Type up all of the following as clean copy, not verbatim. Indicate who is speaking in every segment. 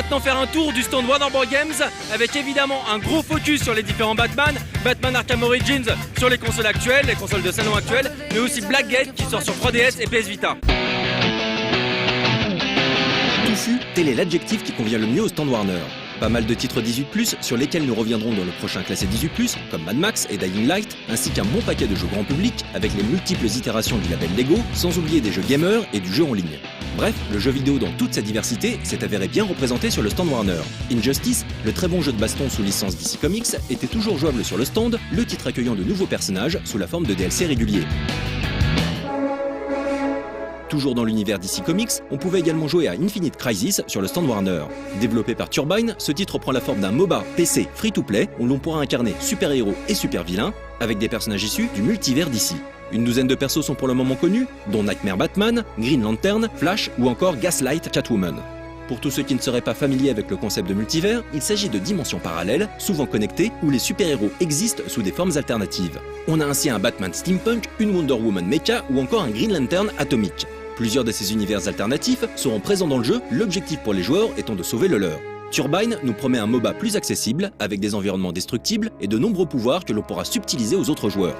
Speaker 1: maintenant faire un tour du stand Warner Bros. Games avec évidemment un gros focus sur les différents Batman, Batman Arkham Origins sur les consoles actuelles, les consoles de salon actuelles, mais aussi Blackgate qui sort sur 3DS et PS Vita.
Speaker 2: Touffu, tel est l'adjectif qui convient le mieux au stand Warner. Pas mal de titres 18+, sur lesquels nous reviendrons dans le prochain classé 18+, comme Mad Max et Dying Light, ainsi qu'un bon paquet de jeux grand public, avec les multiples itérations du label Lego, sans oublier des jeux gamers et du jeu en ligne. Bref, le jeu vidéo dans toute sa diversité s'est avéré bien représenté sur le stand Warner. Injustice, le très bon jeu de baston sous licence DC Comics, était toujours jouable sur le stand, le titre accueillant de nouveaux personnages sous la forme de DLC réguliers. Toujours dans l'univers DC Comics, on pouvait également jouer à Infinite Crisis sur le stand Warner. Développé par Turbine, ce titre prend la forme d'un MOBA PC free-to-play où l'on pourra incarner super-héros et super-vilains avec des personnages issus du multivers DC. Une douzaine de persos sont pour le moment connus, dont Nightmare Batman, Green Lantern, Flash ou encore Gaslight Catwoman. Pour tous ceux qui ne seraient pas familiers avec le concept de multivers, il s'agit de dimensions parallèles, souvent connectées, où les super-héros existent sous des formes alternatives. On a ainsi un Batman steampunk, une Wonder Woman mecha ou encore un Green Lantern atomique. Plusieurs de ces univers alternatifs seront présents dans le jeu, l'objectif pour les joueurs étant de sauver le leur. Turbine nous promet un MOBA plus accessible, avec des environnements destructibles et de nombreux pouvoirs que l'on pourra subtiliser aux autres joueurs.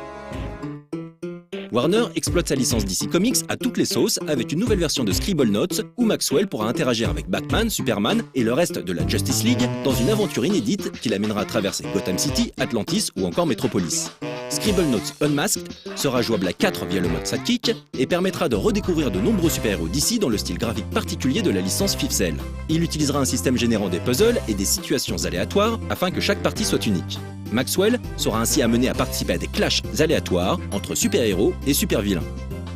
Speaker 2: Warner exploite sa licence DC Comics à toutes les sauces avec une nouvelle version de Scribble Notes où Maxwell pourra interagir avec Batman, Superman et le reste de la Justice League dans une aventure inédite qui l'amènera à traverser Gotham City, Atlantis ou encore Metropolis. Scribble Notes Unmasked sera jouable à 4 via le mode Sidekick et permettra de redécouvrir de nombreux super-héros d'ici dans le style graphique particulier de la licence Fifth Cell. Il utilisera un système générant des puzzles et des situations aléatoires afin que chaque partie soit unique. Maxwell sera ainsi amené à participer à des clashs aléatoires entre super-héros et super-vilains.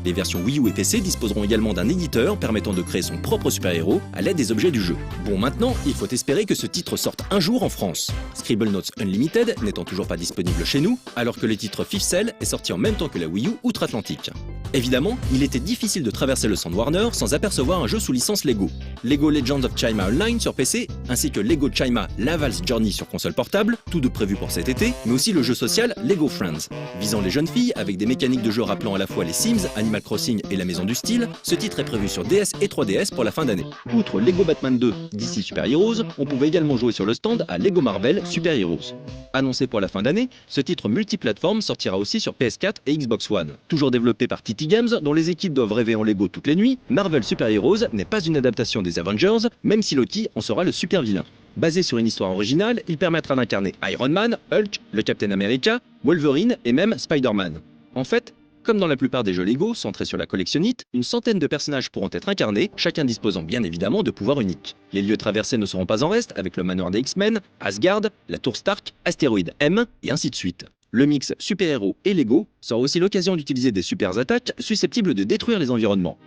Speaker 2: Les versions Wii U et PC disposeront également d'un éditeur permettant de créer son propre super-héros à l'aide des objets du jeu. Bon, maintenant, il faut espérer que ce titre sorte un jour en France. Scribble Notes Unlimited n'étant toujours pas disponible chez nous, alors que le titre Fifth Cell est sorti en même temps que la Wii U outre-Atlantique. Évidemment, il était difficile de traverser le stand Warner sans apercevoir un jeu sous licence Lego. Lego Legends of Chima Online sur PC, ainsi que Lego Chima Laval's Journey sur console portable, tous deux prévus pour cet été, mais aussi le jeu social Lego Friends. Visant les jeunes filles avec des mécaniques de jeu rappelant à la fois les Sims, Animal Crossing et la Maison du Style, ce titre est prévu sur DS et 3DS pour la fin d'année. Outre Lego Batman 2 DC Super Heroes, on pouvait également jouer sur le stand à Lego Marvel Super Heroes. Annoncé pour la fin d'année, ce titre multiplateforme sortira aussi sur PS4 et Xbox One. Toujours développé par TT Games, dont les équipes doivent rêver en Lego toutes les nuits, Marvel Super Heroes n'est pas une adaptation des Avengers, même si Loki en sera le super vilain. Basé sur une histoire originale, il permettra d'incarner Iron Man, Hulk, le Captain America, Wolverine et même Spider-Man. En fait, comme dans la plupart des jeux Lego centrés sur la collectionnite, une centaine de personnages pourront être incarnés, chacun disposant bien évidemment de pouvoirs uniques. Les lieux traversés ne seront pas en reste avec le manoir des X-Men, Asgard, la tour Stark, Astéroïde M et ainsi de suite. Le mix super-héros et Lego sera aussi l'occasion d'utiliser des super attaques susceptibles de détruire les environnements.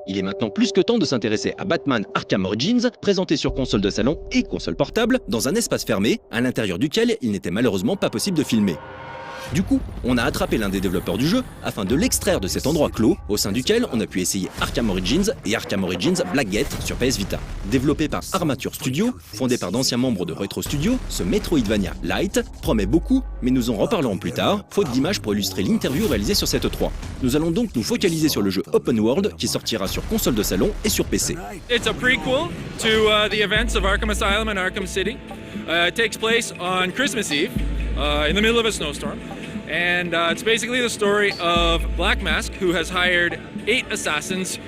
Speaker 2: Il est maintenant plus que temps de s'intéresser à Batman Arkham Origins, présenté sur console de salon et console portable, dans un espace fermé, à l'intérieur duquel il n'était malheureusement pas possible de filmer. Du coup, on a attrapé l'un des développeurs du jeu afin de l'extraire de cet endroit clos, au sein duquel on a pu essayer Arkham Origins et Arkham Origins Blackgate sur PS Vita. Développé par Armature Studio, fondé par d'anciens membres de Retro Studio, ce Metroidvania Light promet beaucoup, mais nous en reparlerons plus tard, faute d'images pour illustrer l'interview réalisée sur cette 3. Nous allons donc nous focaliser sur le jeu Open World qui sortira sur console de salon et sur PC.
Speaker 3: It's a prequel to the events of Arkham Asylum and Arkham City. It takes place on Christmas Eve, in the middle of a snowstorm. And it's basically the story of Black Mask, who has hired 8 assassins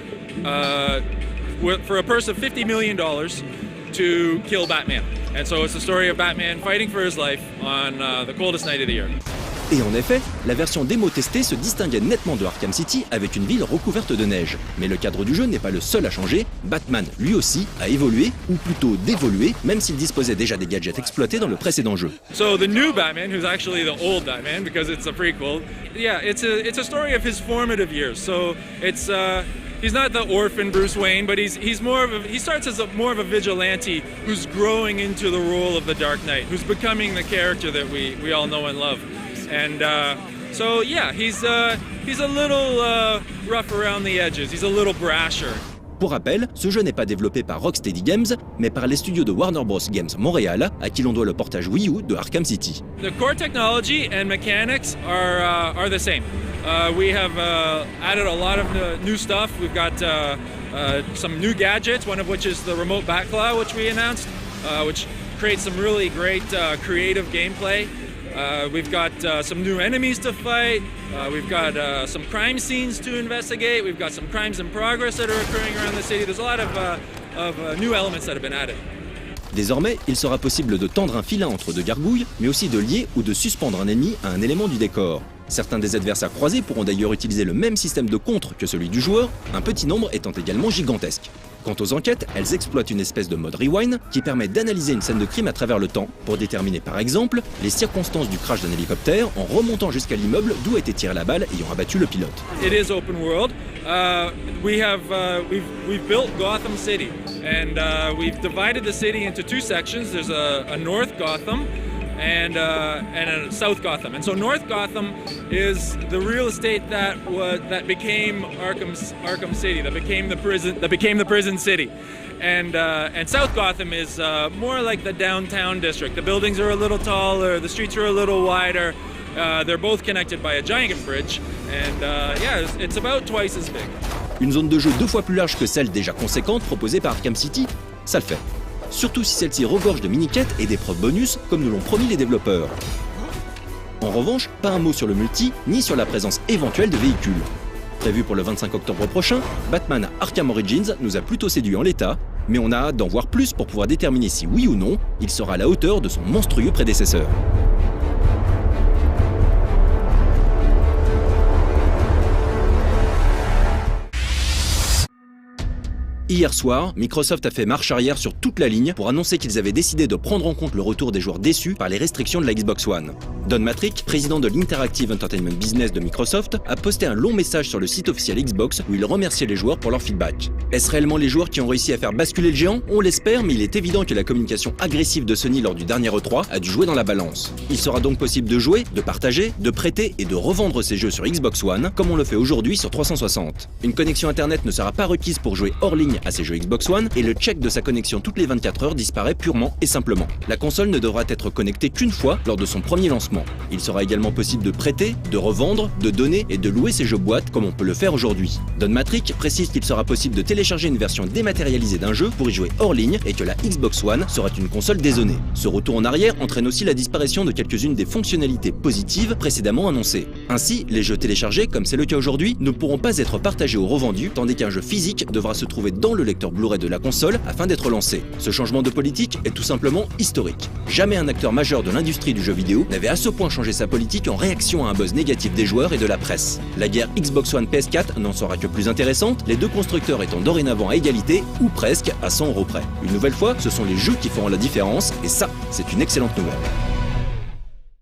Speaker 3: for a purse of $50 million to kill Batman. And so it's the story of Batman fighting for his life on the coldest night of the year.
Speaker 2: Et en effet, la version démo testée se distinguait nettement de Arkham City avec une ville recouverte de neige. Mais le cadre du jeu n'est pas le seul à changer, Batman lui aussi a évolué, ou plutôt dévolué, même s'il disposait déjà des gadgets exploités dans le précédent jeu.
Speaker 3: So the new Batman, who's actually the old Batman because it's a prequel, yeah, it's a story of his formative years. So it's he's not the orphan Bruce Wayne, but he starts as more of a vigilante who's growing into the role of the Dark Knight, who's becoming the character that we all know and love. And so yeah, he's a little rough around the edges. He's a little brasher.
Speaker 2: Pour rappel, ce jeu n'est pas développé par Rocksteady Games, mais par les studios de Warner Bros. Games Montréal, à qui l'on doit le portage Wii U de Arkham City.
Speaker 3: The core technology and mechanics are the same. We have added a lot of new stuff. We've got some new gadgets, one of which is the remote backclaw, which we announced, which creates some really great creative gameplay. We've got some new enemies to fight, we've got some crime scenes to investigate, we've got some crimes in progress that are occurring around the city. There's a lot of new elements that have been added.
Speaker 2: Désormais, il sera possible de tendre un filin entre deux gargouilles, mais aussi de lier ou de suspendre un ennemi à un élément du décor. Certains des adversaires croisés pourront d'ailleurs utiliser le même système de contre que celui du joueur, un petit nombre étant également gigantesque. Quant aux enquêtes, elles exploitent une espèce de mode rewind qui permet d'analyser une scène de crime à travers le temps pour déterminer par exemple les circonstances du crash d'un hélicoptère en remontant jusqu'à l'immeuble d'où a été tirée la balle ayant abattu le pilote.
Speaker 3: It is open world. We've built Gotham City and we've divided the city into two sections. There's a North Gotham and a South Gotham. And so North Gotham is the real estate that became Arkham City, that became the prison city. And South Gotham is more like the downtown district. The buildings are a little taller, the streets are a little wider. They're both connected by a giant bridge, and yeah, it's about twice as big.
Speaker 2: Une zone de jeu 2 fois plus large que celle déjà conséquente proposée par Arkham City, ça le fait. Surtout si celle-ci regorge de mini-quêtes et d'épreuves bonus comme nous l'ont promis les développeurs. En revanche, pas un mot sur le multi, ni sur la présence éventuelle de véhicules. Prévu pour le 25 octobre prochain, Batman Arkham Origins nous a plutôt séduit en l'état, mais on a hâte d'en voir plus pour pouvoir déterminer si oui ou non, il sera à la hauteur de son monstrueux prédécesseur. Hier soir, Microsoft a fait marche arrière sur toute la ligne pour annoncer qu'ils avaient décidé de prendre en compte le retour des joueurs déçus par les restrictions de la Xbox One. Don Mattrick, président de l'Interactive Entertainment Business de Microsoft, a posté un long message sur le site officiel Xbox où il remerciait les joueurs pour leur feedback. Est-ce réellement les joueurs qui ont réussi à faire basculer le géant? On l'espère, mais il est évident que la communication agressive de Sony lors du dernier E3 a dû jouer dans la balance. Il sera donc possible de jouer, de partager, de prêter et de revendre ses jeux sur Xbox One, comme on le fait aujourd'hui sur 360. Une connexion internet ne sera pas requise pour jouer hors ligne à ses jeux Xbox One et le check de sa connexion toutes les 24 heures disparaît purement et simplement. La console ne devra être connectée qu'une fois lors de son premier lancement. Il sera également possible de prêter, de revendre, de donner et de louer ses jeux boîtes comme on peut le faire aujourd'hui. Don Mattrick précise qu'il sera possible de télécharger une version dématérialisée d'un jeu pour y jouer hors ligne et que la Xbox One sera une console dézonée. Ce retour en arrière entraîne aussi la disparition de quelques-unes des fonctionnalités positives précédemment annoncées. Ainsi, les jeux téléchargés, comme c'est le cas aujourd'hui, ne pourront pas être partagés aux revendus, tandis qu'un jeu physique devra se trouver dans le lecteur Blu-ray de la console afin d'être lancé. Ce changement de politique est tout simplement historique. Jamais un acteur majeur de l'industrie du jeu vidéo n'avait à ce point changé sa politique en réaction à un buzz négatif des joueurs et de la presse. La guerre Xbox One PS4 n'en sera que plus intéressante, les deux constructeurs étant dorénavant à égalité ou presque à 100 € près. Une nouvelle fois, ce sont les jeux qui feront la différence et ça, c'est une excellente nouvelle.